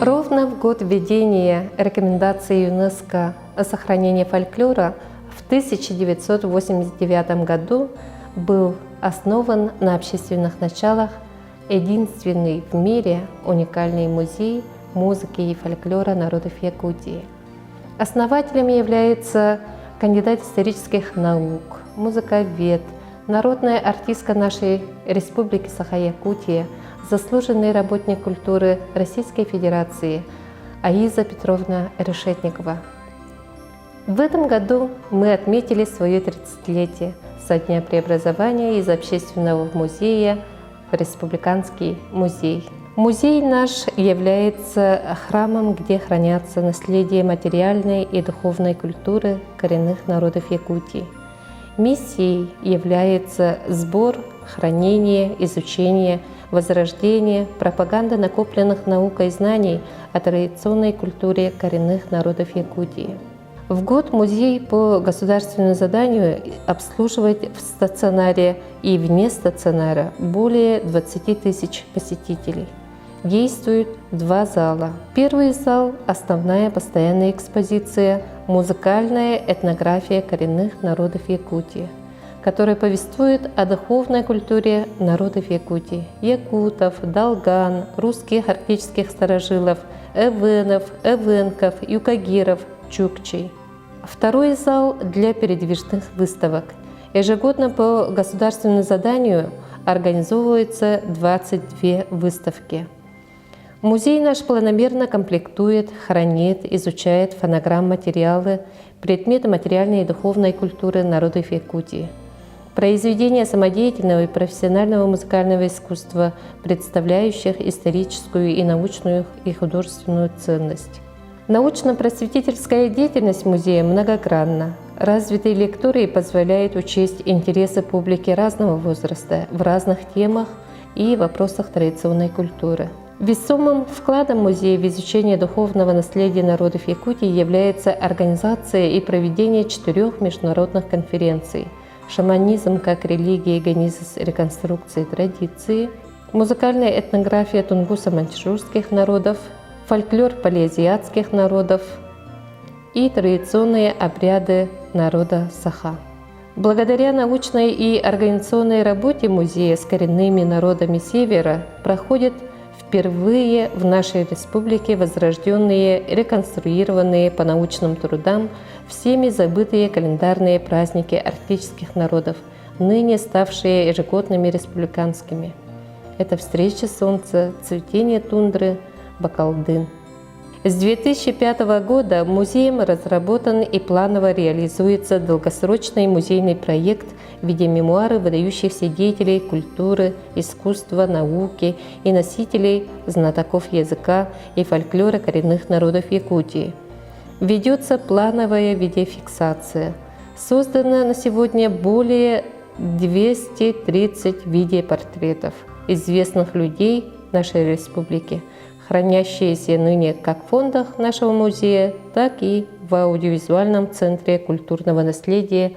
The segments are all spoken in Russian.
Ровно в год введения рекомендаций ЮНЕСКО о сохранении фольклора в 1989 году был основан на общественных началах единственный в мире уникальный музей музыки и фольклора народов Якутии. Основателем является кандидат исторических наук, музыковед, народная артистка нашей Республики Саха-Якутия, заслуженный работник культуры Российской Федерации Аиза Петровна Решетникова. В этом году мы отметили свое 30-летие со дня преобразования из общественного музея в Республиканский музей. Музей наш является храмом, где хранятся наследие материальной и духовной культуры коренных народов Якутии. Миссией является сбор, хранение, изучение, возрождение, пропаганда накопленных наукой знаний о традиционной культуре коренных народов Якутии. В год музей по государственному заданию обслуживает в стационаре и вне стационара более 20 тысяч посетителей. Действует два зала. Первый зал – основная постоянная экспозиция «Музыкальная этнография коренных народов Якутии», которая повествует о духовной культуре народов Якутии – якутов, долган, русских арктических старожилов, эвенов, эвенков, юкагиров, чукчей. Второй зал для передвижных выставок. Ежегодно по государственному заданию организовывается 22 выставки. Музей наш планомерно комплектует, хранит, изучает фонограмм-материалы, предметы материальной и духовной культуры народов Якутии, произведения самодеятельного и профессионального музыкального искусства, представляющих историческую и научную и художественную ценность. Научно-просветительская деятельность музея многогранна. Развитые лектории позволяют учесть интересы публики разного возраста в разных темах и вопросах традиционной культуры. Весомым вкладом музея в изучение духовного наследия народов Якутии является организация и проведение 4 международных конференций: «Шаманизм как религия, генезис реконструкции традиции», «Музыкальная этнография тунгуса-маньчжурских народов», «Фольклор полиазиатских народов» и «Традиционные обряды народа Саха». Благодаря научной и организационной работе музея с коренными народами Севера проходят впервые в нашей республике возрожденные, реконструированные по научным трудам всеми забытые календарные праздники арктических народов, ныне ставшие ежегодными республиканскими. Это встреча солнца, цветение тундры, Бакалдын. С 2005 года музеем разработан и планово реализуется долгосрочный музейный проект в виде мемуары выдающихся деятелей культуры, искусства, науки и носителей знатоков языка и фольклора коренных народов Якутии. Ведется плановая видеофиксация. Создано на сегодня более 230 видеопортретов известных людей нашей республики, хранящиеся ныне как в фондах нашего музея, так и в аудиовизуальном центре культурного наследия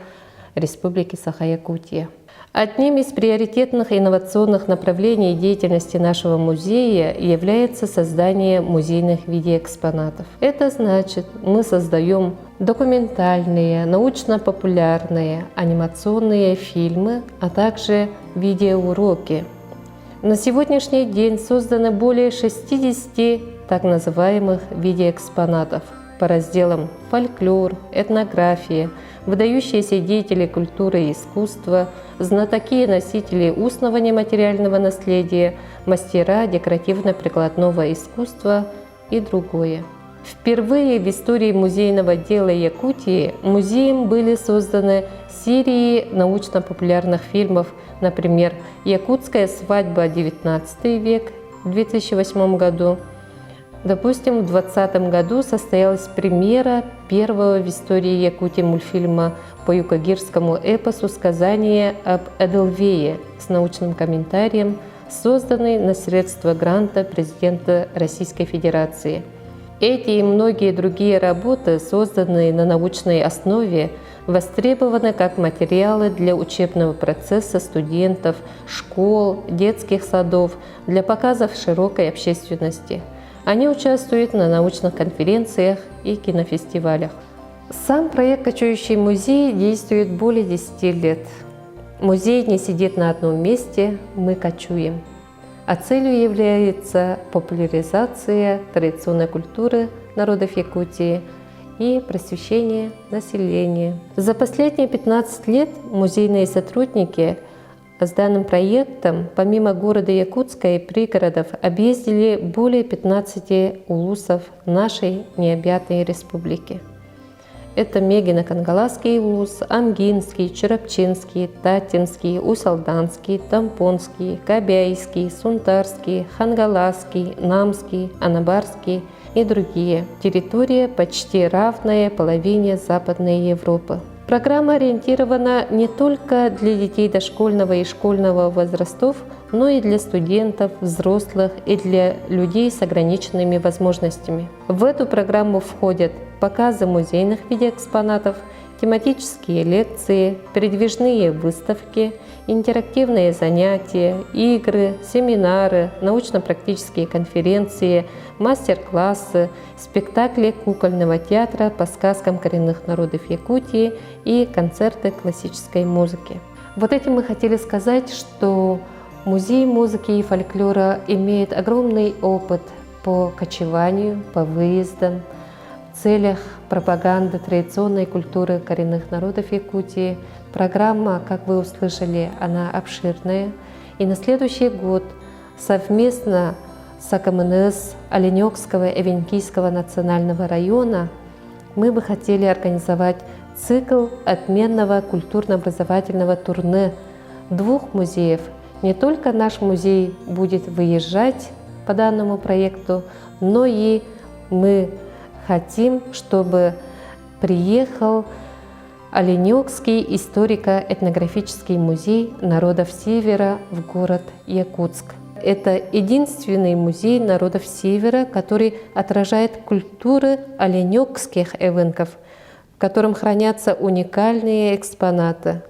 Республики Саха-Якутия. Одним из приоритетных инновационных направлений деятельности нашего музея является создание музейных видеоэкспонатов. Это значит, мы создаем документальные, научно-популярные, анимационные фильмы, а также видеоуроки. На сегодняшний день создано более 60 так называемых видеоэкспонатов по разделам фольклор, этнография, выдающиеся деятели культуры и искусства, знатоки и носители устного нематериального наследия, мастера декоративно-прикладного искусства и другое. Впервые в истории музейного дела Якутии музеем были созданы серии научно-популярных фильмов, например, «Якутская свадьба. XIX век» в 2008 году. Допустим, в 2020 году состоялась премьера первого в истории Якутии мультфильма по юкагирскому эпосу «Сказание об Эдельвее» с научным комментарием, созданный на средства гранта президента Российской Федерации. Эти и многие другие работы, созданные на научной основе, востребованы как материалы для учебного процесса студентов, школ, детских садов, для показов широкой общественности. Они участвуют на научных конференциях и кинофестивалях. Сам проект «Кочующий музей» действует более 10 лет. Музей не сидит на одном месте, мы кочуем. А целью является популяризация традиционной культуры народов Якутии и просвещение населения. За последние 15 лет музейные сотрудники с данным проектом, помимо города Якутска и пригородов, объездили более 15 улусов нашей необъятной республики. Это Мегино-Кангаласский улус, Амгинский, Черепчинский, Татинский, Усалданский, Тампонский, Кабяйский, Сунтарский, Хангаласский, Намский, Анабарский и другие. Территория почти равная половине Западной Европы. Программа ориентирована не только для детей дошкольного и школьного возрастов, но и для студентов, взрослых и для людей с ограниченными возможностями. В эту программу входят показы музейных видеоэкспонатов, тематические лекции, передвижные выставки, интерактивные занятия, игры, семинары, научно-практические конференции, мастер-классы, спектакли кукольного театра по сказкам коренных народов Якутии и концерты классической музыки. Вот этим мы хотели сказать, что Музей музыки и фольклора имеет огромный опыт по кочеванию, по выездам, в целях пропаганды традиционной культуры коренных народов Якутии. Программа, как вы услышали, она обширная. И на следующий год совместно с АКМНС Оленёкского и Венкийского национального района мы бы хотели организовать цикл отменного культурно-образовательного турне двух музеев. Не только наш музей будет выезжать по данному проекту, но и мы хотим, чтобы приехал Оленёкский историко-этнографический музей народов Севера в город Якутск. Это единственный музей народов Севера, который отражает культуры оленёкских эвенков, в котором хранятся уникальные экспонаты.